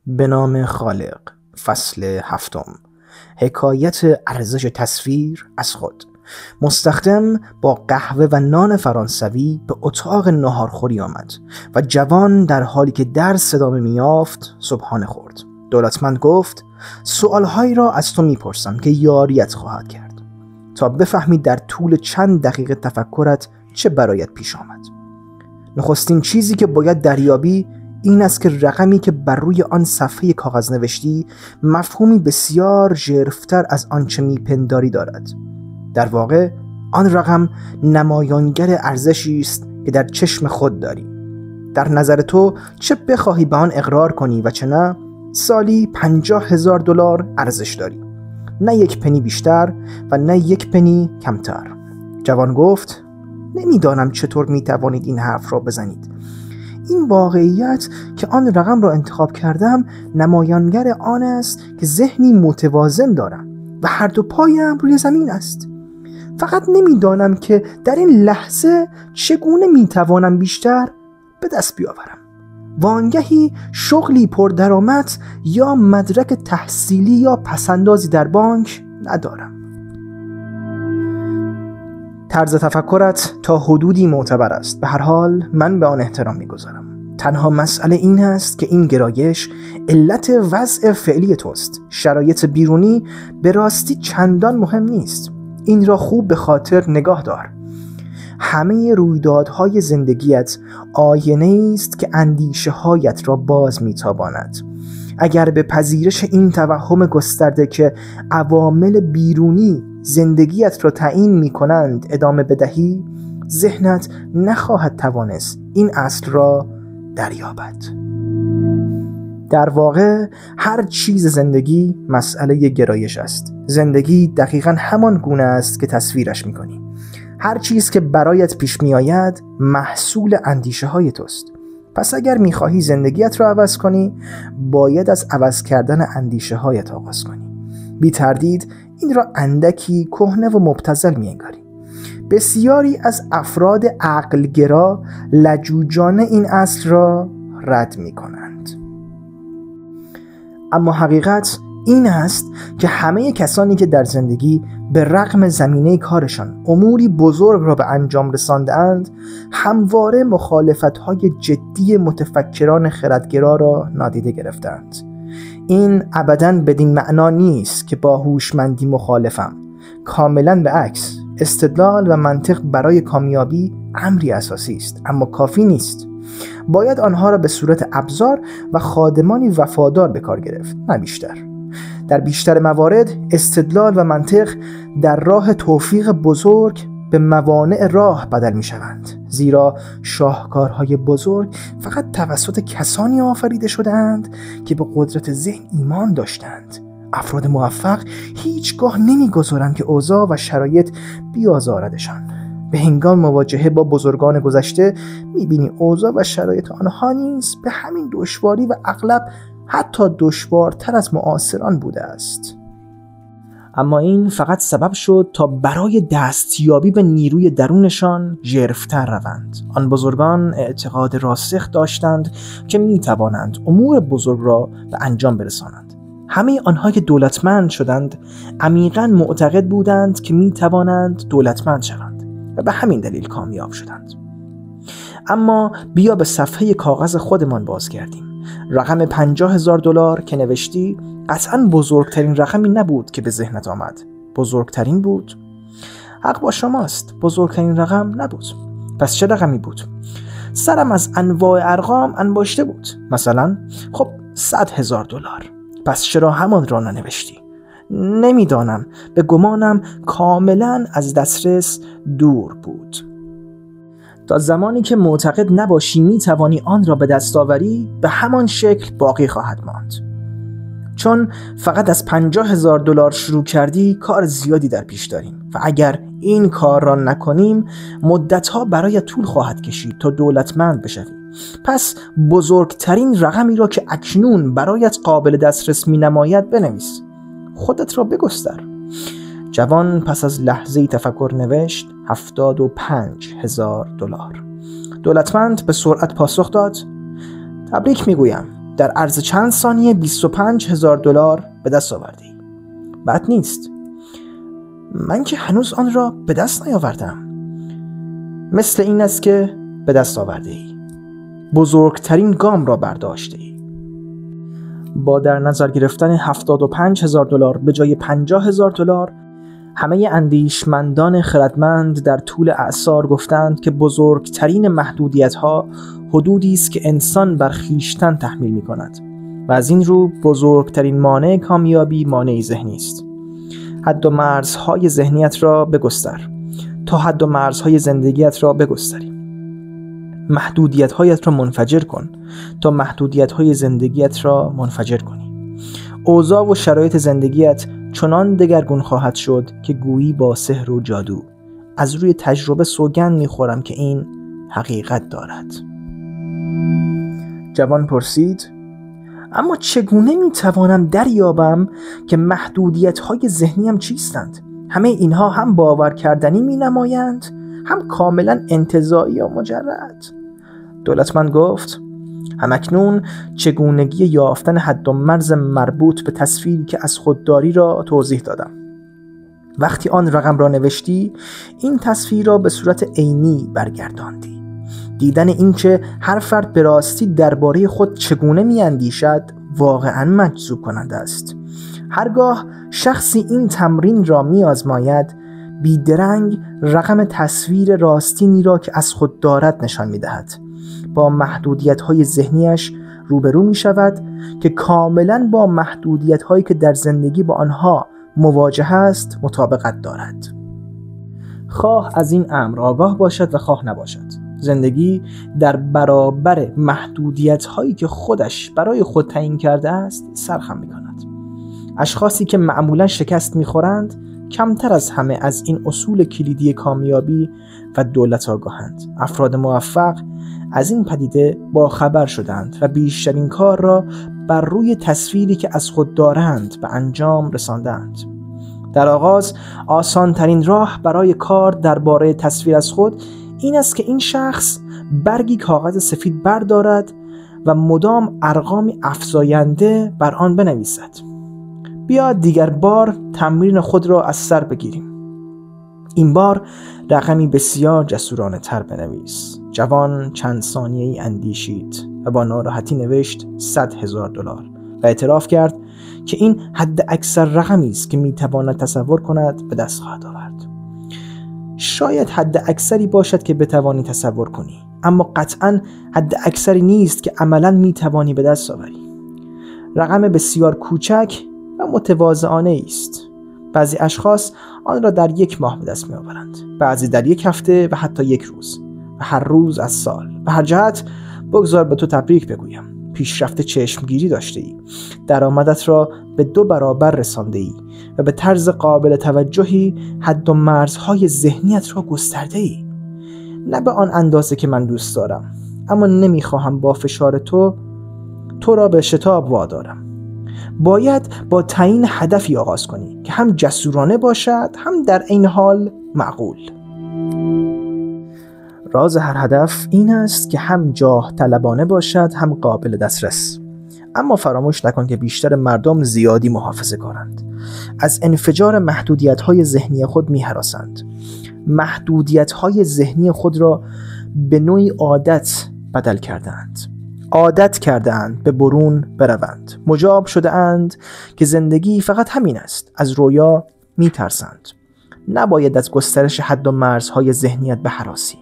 به نام خالق. فصل 7. حکایت ارزش تصویر از خود. مستخدم با قهوه و نان فرانسوی به اتاق ناهارخوری آمد و جوان در حالی که در صدا می‌یافت صبحانه خورد. دولتمند گفت: سؤالهایی را از تو میپرسم که یاریت خواهد کرد تا بفهمی در طول چند دقیقه تفکرت چه برایت پیش آمد. نخستین چیزی که باید دریابی این است که رقمی که بر روی آن صفحه کاغذ نوشتی مفهومی بسیار ژرف‌تر از آنچه میپنداری دارد. در واقع آن رقم نمایانگر ارزشی است که در چشم خود داری. در نظر تو چه بخواهی به آن اقرار کنی و چه نه، سالی $50,000 ارزش داری، نه یک پنی بیشتر و نه یک پنی کمتر. جوان گفت: نمیدانم چطور میتوانید این حرف را بزنید. این واقعیت که آن رقم را انتخاب کردم نمایانگر آن است که ذهنی متوازن دارم و هر دو پایم روی زمین است. فقط نمیدانم که در این لحظه چگونه میتوانم بیشتر به دست بیاورم. وانگهی شغلی پردرآمد یا مدرک تحصیلی یا پسندازی در بانک ندارم. طرز تفکرت تا حدودی معتبر است. به هر حال من به آن احترام میگذارم. تنها مسئله این است که این گرایش علت وضع فعلی توست. شرایط بیرونی به راستی چندان مهم نیست. این را خوب به خاطر نگاه دار. همه رویدادهای زندگیت آینه است که اندیشه هایت را باز میتاباند. اگر به پذیرش این توهم گسترده که عوامل بیرونی زندگیت را تعیین می کنند ادامه بدهی، ذهنت نخواهد توانست این اصل را دریابد. در واقع هر چیز زندگی مسئله گرایش است. زندگی دقیقاً همان گونه است که تصویرش می کنی. هر چیز که برایت پیش می آید محصول اندیشه های توست. پس اگر می خواهی زندگیت را عوض کنی، باید از عوض کردن اندیشه هایت آغاز کنی. بی تردید این را اندکی کهنه و مبتذل می انگاری. بسیاری از افراد عقلگرا لجوجانه این اصل را رد می کنند. اما حقیقت این است که همه کسانی که در زندگی به رغم زمینه کارشان اموری بزرگ را به انجام رساندند، همواره مخالفت‌های جدی متفکران خردگرا را نادیده گرفتند. این ابداً بدین معنا نیست که با هوشمندی مخالفم. کاملاً به عکس، استدلال و منطق برای کامیابی امری اساسی است، اما کافی نیست. باید آنها را به صورت ابزار و خادمانی وفادار به کار گرفت، نه بیشتر. در بیشتر موارد استدلال و منطق در راه توفیق بزرگ به موانع راه بدل می شوند، زیرا شاهکارهای بزرگ فقط توسط کسانی آفریده شدند که به قدرت ذهن ایمان داشتند. افراد موفق هیچگاه نمی‌گذارند که اوضاع و شرایط بیازاردشان. به هنگام مواجهه با بزرگان گذشته می‌بینی اوضاع و شرایط آنها نیز به همین دشواری و اغلب حتی دشوارتر از معاصران بوده است. اما این فقط سبب شد تا برای دستیابی به نیروی درونشان ژرف‌تر روند. آن بزرگان اعتقاد راسخ داشتند که می‌توانند امور بزرگ را به انجام برسانند. همه آنها که دولتمند شدند عمیقاً معتقد بودند که می‌توانند دولتمند شوند و به همین دلیل کامیاب شدند. اما بیا به صفحه کاغذ خودمان بازگردیم. رقم $50,000 که نوشتی قطعاً بزرگترین رقمی نبود که به ذهنت آمد. بزرگترین بود؟ حق با شماست، بزرگترین رقم نبود. پس چه رقمی بود؟ سرم از انواع ارقام انباشته بود. مثلا خب $100,000. پس چرا همان را ننوشتی؟ نمیدانم، به گمانم کاملا از دسترس دور بود. تا زمانی که معتقد نباشی میتوانی آن را به دست آوری، به همان شکل باقی خواهد ماند. چون فقط از $50,000 شروع کردی، کار زیادی در پیش داریم و اگر این کار را نکنیم مدتها برای طول خواهد کشید تا دولتمند بشوی. پس بزرگترین رقمی را که اکنون برایت قابل دسترس می نماید بنویس. خودت را بگستر. جوان پس از لحظه‌ای تفکر نوشت $75,000. دولتمند به سرعت پاسخ داد: تبریک میگویم، در عرض چند ثانیه 25,000 دلار به دست آوردی. بد نیست. من که هنوز آن را به دست نیاوردم. مثل این است که به دست آورده ای. بزرگترین گام را برداشته ای. با در نظر گرفتن 75,000 دلار به جای 50,000 دلار، همه اندیشمندان خردمند در طول اعصار گفتند که بزرگترین محدودیت‌ها حدودی است که انسان بر خویشتن تحمیل می‌کند و از این رو بزرگترین مانع کامیابی مانع ذهنی است. حد و مرزهای ذهنیت را بگستر تا حد و مرزهای زندگیت را بگستری. محدودیت‌هایت را منفجر کن تا محدودیت‌های زندگیت را منفجر کنی. اوضاع و شرایط زندگیت چنان دگرگون خواهد شد که گویی با سحر و جادو. از روی تجربه سوگند می‌خورم که این حقیقت دارد. جوان پرسید: اما چگونه میتوانم دریابم که محدودیت‌های ذهنیم چیستند؟ همه اینها هم باور کردنی مینمایند، هم کاملا انتزاعی و مجرد. دولتمند گفت: همکنون چگونگی یافتن حد و مرز مربوط به تصویری که از خودداری را توضیح دادم. وقتی آن رقم را نوشتی، این تصویر را به صورت عینی برگرداندی. دیدن این که هر فرد به راستی درباره خود چگونه میاندیشد واقعا مجذوب کننده است. هرگاه شخصی این تمرین را میآزماید، بیدرنگ رقم تصویر راستینی را که از خود دارد نشان میدهد. با محدودیت‌های ذهنیش روبرو می‌شود که کاملاً با محدودیت‌هایی که در زندگی با آنها مواجه است مطابقت دارد. خواه از این امر آگاه باشد و خواه نباشد، زندگی در برابر محدودیت‌هایی که خودش برای خود تعیین کرده است سرخم می‌کند. اشخاصی که معمولاً شکست می‌خورند کمتر از همه از این اصول کلیدی کامیابی و دولت آگاهند. افراد موفق از این پدیده با خبر شدند و بیشترین کار را بر روی تصویری که از خود دارند به انجام رساندند. در آغاز آسان ترین راه برای کار درباره تصویر از خود این است که این شخص برگی کاغذ سفید بردارد و مدام ارقامی افزاینده بر آن بنویسد. بیا دیگر بار تمرین خود را از سر بگیریم. این بار رقمی بسیار جسورانه تر بنویس. جوان چند ثانیه‌ای اندیشید و با ناراحتی نوشت 100,000 دلار و اعتراف کرد که این حد اکثر رقمی است که میتواند تصور کند به دست خواهد آورد. شاید حد اکثری باشد که بتوانی تصور کنی، اما قطعاً حد اکثری نیست که عملاً میتوانی به دست آوری. رقم بسیار کوچک و متواضعانه است. بعضی اشخاص آن را در 1 ماه به دست میآورند، بعضی در 1 هفته و حتی 1 روز و هر روز از سال. به هر جهت بگذار به تو تبریک بگویم. پیشرفت چشمگیری داشته ای، درآمدت را به 2 برابر رسانده ای و به طرز قابل توجهی حد و مرزهای ذهنیت را گسترده ای. نه به آن اندازه که من دوست دارم، اما نمیخواهم با فشار تو را به شتاب وادارم. باید با تعیین هدفی آغاز کنی که هم جسورانه باشد، هم در عین حال معقول. راز هر هدف این است که هم جاه طلبانه باشد، هم قابل دسترس. اما فراموش نکن که بیشتر مردم زیادی محافظه کارند. از انفجار محدودیت‌های ذهنی خود می‌هراسند. محدودیت‌های ذهنی خود را به نوعی عادت بدل کردند. عادت کردند به برون بروند. مجاب شده اند که زندگی فقط همین است. از رویا می‌ترسند. نباید از گسترش حد و مرزهای ذهنیت بهراسی.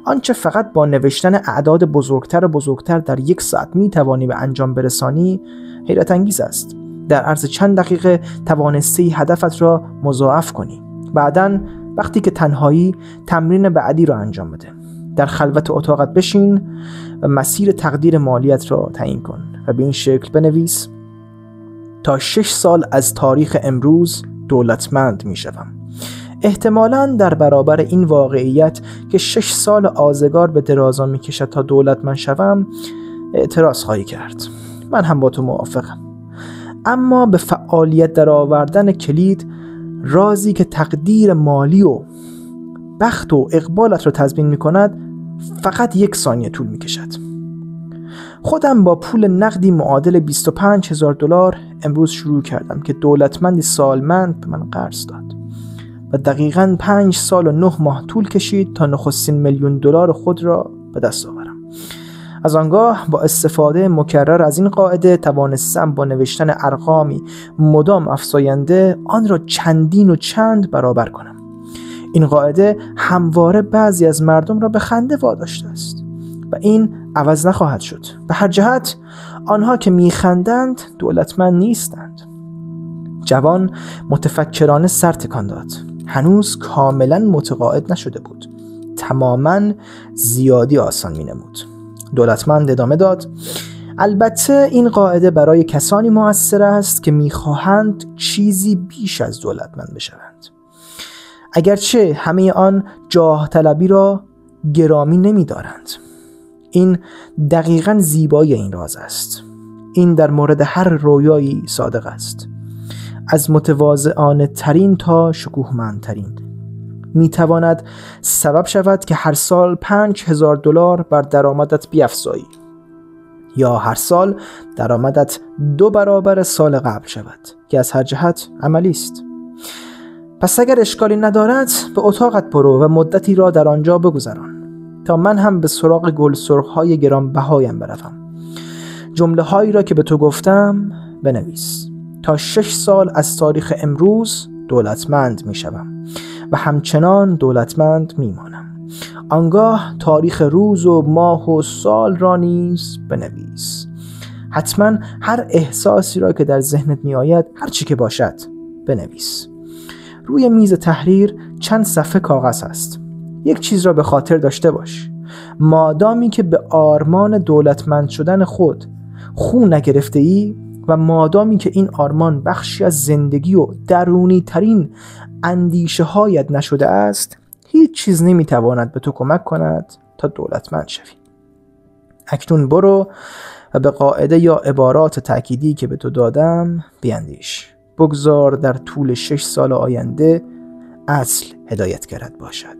آنچه فقط با نوشتن اعداد بزرگتر در 1 ساعت میتوانی به انجام برسانی حیرت انگیز است. در عرض چند دقیقه توانستی هدفت را مضاعف کنی. بعداً وقتی که تنهایی، تمرین بعدی را انجام بده. در خلوت اتاقت بشین و مسیر تقدیر مالیت را تعیین کن و به این شکل بنویس: تا 6 سال از تاریخ امروز دولتمند میشوم. احتمالاً در برابر این واقعیت که 6 سال آزگار به درازا میکشد تا دولتمند شوم اعتراض خواهی کرد. من هم با تو موافقم. اما به فعالیت در آوردن کلید، رازی که تقدیر مالی و بخت و اقبالت را تضمین میکند، فقط 1 ثانیه طول میکشد. خودم با پول نقدی معادل 25,000 دلار امروز شروع کردم که دولتمندی سالمند به من قرض داد و دقیقاً 5 سال و 9 ماه طول کشید تا نخستین $1,000,000 خود را به دست آورم. از آنگاه با استفاده مکرر از این قاعده توانستم با نوشتن ارقامی مدام افزاینده آن را چندین و چند برابر کنم. این قاعده همواره بعضی از مردم را به خنده واداشته است و این عوض نخواهد شد. به هر جهت آنها که میخندند دولتمند نیستند. جوان متفکرانه سر تکان داد. هنوز کاملا متقاعد نشده بود. تماما زیادی آسان مینمود. دولتمند ادامه داد: البته این قاعده برای کسانی مؤثر است که میخواهند چیزی بیش از دولتمند بشوند، اگرچه همه آن جاه طلبی را گرامی نمی‌دارند. این دقیقاً زیبایی این راز است. این در مورد هر رویایی صادق است، از متواضعانه ترین تا شکوهمندترین. میتواند سبب شود که هر سال 5,000 دلار بر درآمدت بیفزایی یا هر سال درآمدت 2 برابر سال قبل شود که از هر جهت عملی است. پس اگر اشکالی ندارد به اتاقت برو و مدتی را در آنجا بگذران تا من هم به سراغ گل سرخ‌های گرانبهایم بروم. جمله هایی را که به تو گفتم بنویس. تا 6 سال از تاریخ امروز دولتمند می شوم و همچنان دولتمند می مانم. آنگاه تاریخ روز و ماه و سال را نیز بنویس. حتما هر احساسی را که در ذهنت می آید، هر چی که باشد بنویس. روی میز تحریر چند صفحه کاغذ است. یک چیز را به خاطر داشته باش: مادامی که به آرمان دولتمند شدن خود خو نگرفته ای و مادامی که این آرمان بخشی از زندگی و درونی ترین اندیشه هایت نشده است، هیچ چیز نمیتواند به تو کمک کند تا دولتمند شوی. اکنون برو و به قاعده یا عبارات تأکیدی که به تو دادم بیاندیش. بگذار در طول 6 سال آینده اصل هدایتگرت باشد.